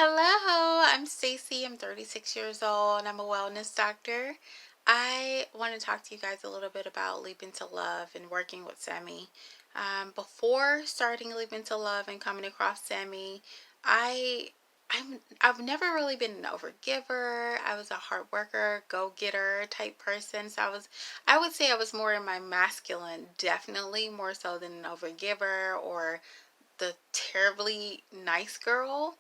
Hello, I'm Stacy. I'm 36 years old and I'm a wellness doctor. I want to talk to you guys a little bit about Leap into Love and working with Sammy. Before starting Leap into Love and coming across Sammy, I I've never really been an overgiver. I was a hard worker, go-getter type person. So I would say I was more in my masculine, definitely more so than an overgiver or the terribly nice girl,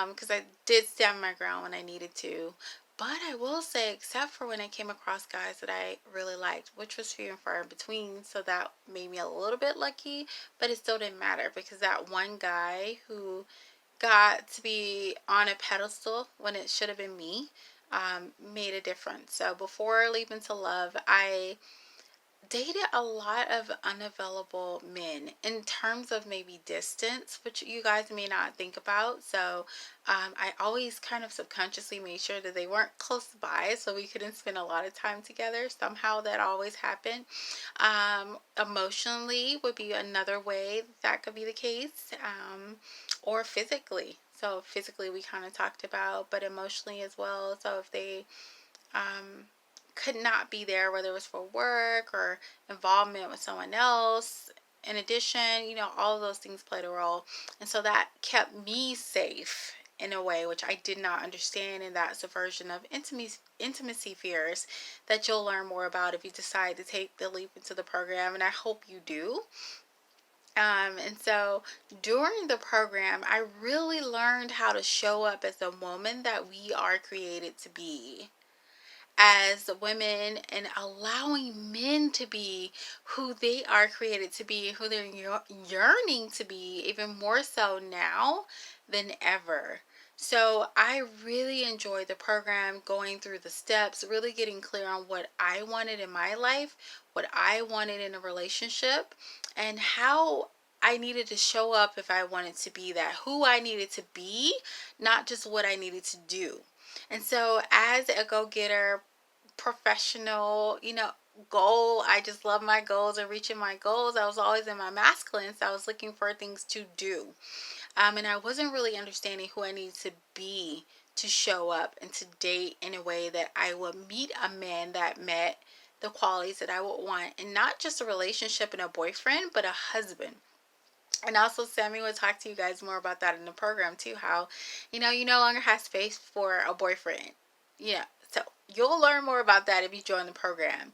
because I did stand my ground when I needed to. But I will say, except for when I came across guys that I really liked, which was few and far in between, so that made me a little bit lucky, but it still didn't matter because that one guy who got to be on a pedestal when it should have been me made a difference. So before leaving to love, I dated a lot of unavailable men in terms of maybe distance, which you guys may not think about. So I always kind of subconsciously made sure that they weren't close by so we couldn't spend a lot of time together. Somehow that always happened. Emotionally would be another way that could be the case, or physically. So physically we kind of talked about, but emotionally as well. So if they um, could not be there, whether it was for work or involvement with someone else. In addition, all of those things played a role. And so that kept me safe in a way which I did not understand. And that's a version of intimacy fears that you'll learn more about if you decide to take the leap into the program. And I hope you do. And so during the program, I really learned how to show up as the woman that we are created to be as women, and allowing men to be who they are created to be, who they're yearning to be, even more so now than ever. So I really enjoyed the program, going through the steps, really getting clear on what I wanted in my life, what I wanted in a relationship, and how I needed to show up if I wanted to be that, who I needed to be, not just what I needed to do. And so, as a go getter, professional, goal. I just love my goals and reaching my goals. I was always in my masculine, so I was looking for things to do. And I wasn't really understanding who I needed to be to show up and to date in a way that I would meet a man that met the qualities that I would want, and not just a relationship and a boyfriend, but a husband. And also, Sammy would talk to you guys more about that in the program too. How, you no longer have space for a boyfriend. So you'll learn more about that if you join the program.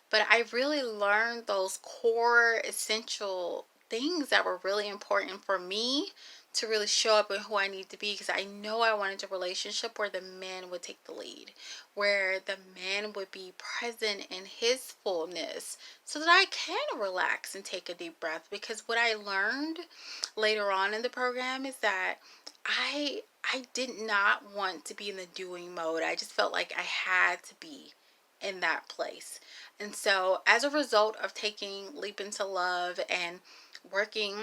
But I really learned those core essential things that were really important for me to really show up in who I need to be, because I know I wanted a relationship where the man would take the lead, where the man would be present in his fullness so that I can relax and take a deep breath. Because what I learned later on in the program is that I did not want to be in the doing mode. I just felt like I had to be in that place. And so as a result of taking Leap into Love and working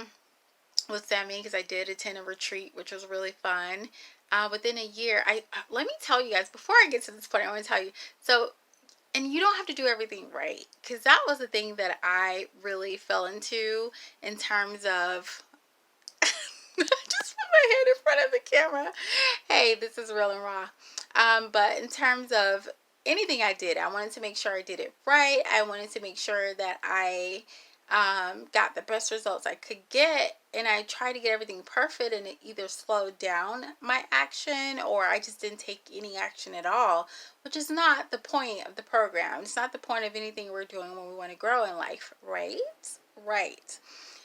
with Sammy, because I did attend a retreat, which was really fun. Within a year, I let me tell you guys, before I get to this point, I want to tell you. So, and you don't have to do everything right, because that was the thing that I really fell into in terms of. I just put my head in front of the camera. Hey, this is real and raw. But in terms of anything I did, I wanted to make sure I did it right. I wanted to make sure that I got the best results I could get, and I tried to get everything perfect, and it either slowed down my action or I just didn't take any action at all, which is not the point of the program. It's not the point of anything we're doing when we want to grow in life, right? Right.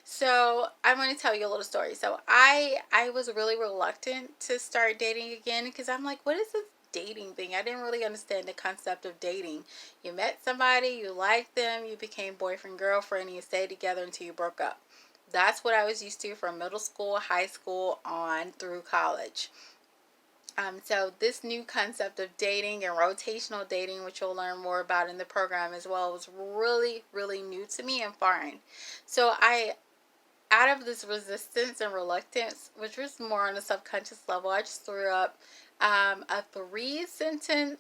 So I want to tell you a little story. So I was really reluctant to start dating again, because I'm like, what is this dating thing? I didn't really understand the concept of dating. You met somebody, you liked them, you became boyfriend, girlfriend, and you stayed together until you broke up. That's what I was used to from middle school, high school, on through college. So this new concept of dating and rotational dating, which you'll learn more about in the program as well, was really, really new to me and foreign. So out of this resistance and reluctance, which was more on a subconscious level, I just threw up a 3 sentence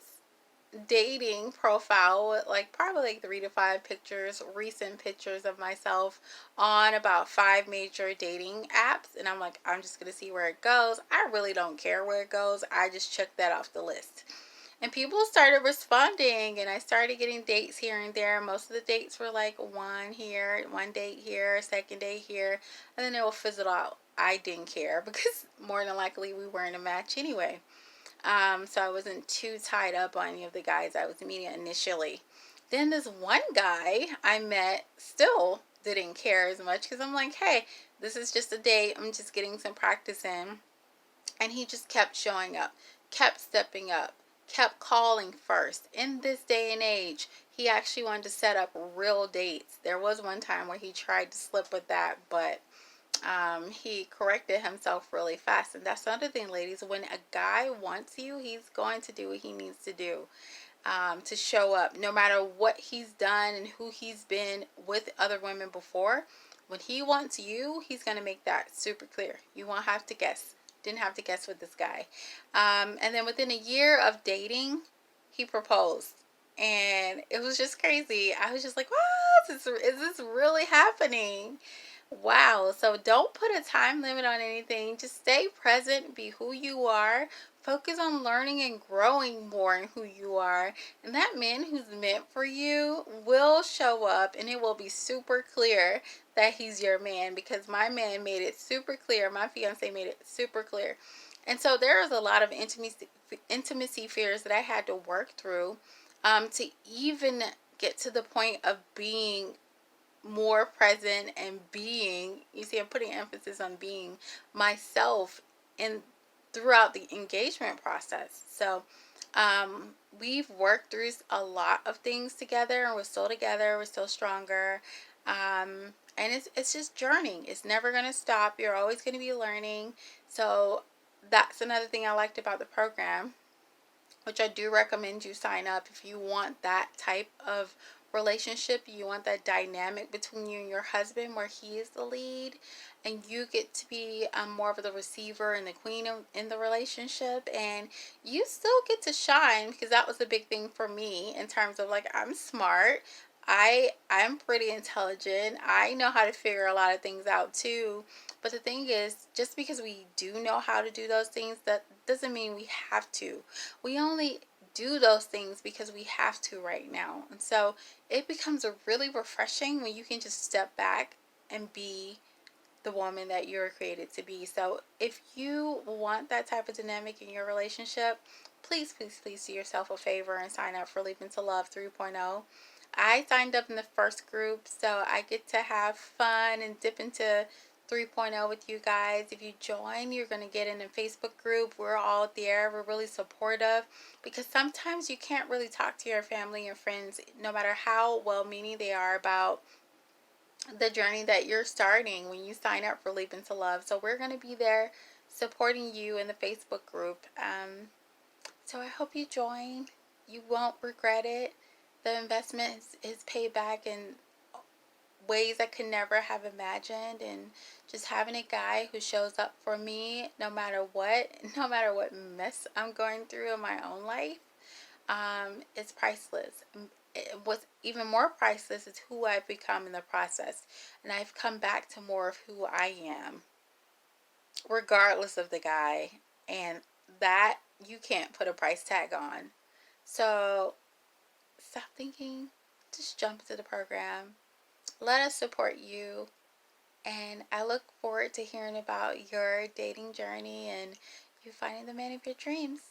dating profile with like probably like 3 to 5 pictures, recent pictures of myself on about 5 major dating apps. And I'm like, I'm just gonna see where it goes. I really don't care where it goes. I just check that off the list. And people started responding, and I started getting dates here and there. Most of the dates were like one here, one date here, second date here, and then it will fizzle out. I didn't care because more than likely we weren't a match anyway. So I wasn't too tied up on any of the guys I was meeting initially. Then this one guy I met still didn't care as much because I'm like, hey, this is just a date. I'm just getting some practice in. And he just kept showing up, kept stepping up, kept calling first. In this day and age, he actually wanted to set up real dates. There was one time where he tried to slip with that, but he corrected himself really fast. And that's another thing, ladies. When a guy wants you, he's going to do what he needs to do, to show up. No matter what he's done and who he's been with other women before, when he wants you, he's going to make that super clear. You won't have to guess. Didn't have to guess with this guy. And then within a year of dating, he proposed. And it was just crazy. I was just like, what? Is this really happening? Wow. So don't put a time limit on anything. Just stay present, be who you are. Focus on learning and growing more in who you are. And that man who's meant for you will show up, and it will be super clear that he's your man, because my man made it super clear. My fiance made it super clear. And so there was a lot of intimacy fears that I had to work through, to even get to the point of being more present and being, you see, I'm putting emphasis on being myself in throughout the engagement process. So we've worked through a lot of things together, and we're still together, we're still stronger. And it's just journeying. It's never going to stop. You're always going to be learning. So that's another thing I liked about the program, which I do recommend you sign up if you want that type of relationship. You want that dynamic between you and your husband where he is the lead and you get to be more of the receiver and the queen in the relationship, and you still get to shine, because that was a big thing for me in terms of like, I'm smart, I'm pretty intelligent, I know how to figure a lot of things out too. But the thing is, just because we do know how to do those things, that doesn't mean we have to. We only do those things because we have to right now. And so it becomes a really refreshing when you can just step back and be the woman that you're created to be. So if you want that type of dynamic in your relationship, please, please, please do yourself a favor and sign up for Leap into Love 3.0. I signed up in the first group, so I get to have fun and dip into 3.0 with you guys. If you join, you're going to get in a Facebook group. We're all there. We're really supportive, because sometimes you can't really talk to your family and friends, no matter how well-meaning they are, about the journey that you're starting when you sign up for Leap into Love. So we're going to be there supporting you in the Facebook group. So I hope you join. You won't regret it. The investment is paid back in ways I could never have imagined, and just having a guy who shows up for me no matter what, no matter what mess I'm going through in my own life, is priceless. What's even more priceless is who I've become in the process, and I've come back to more of who I am, regardless of the guy, and that you can't put a price tag on. So stop thinking, just jump into the program. Let us support you. And I look forward to hearing about your dating journey and you finding the man of your dreams.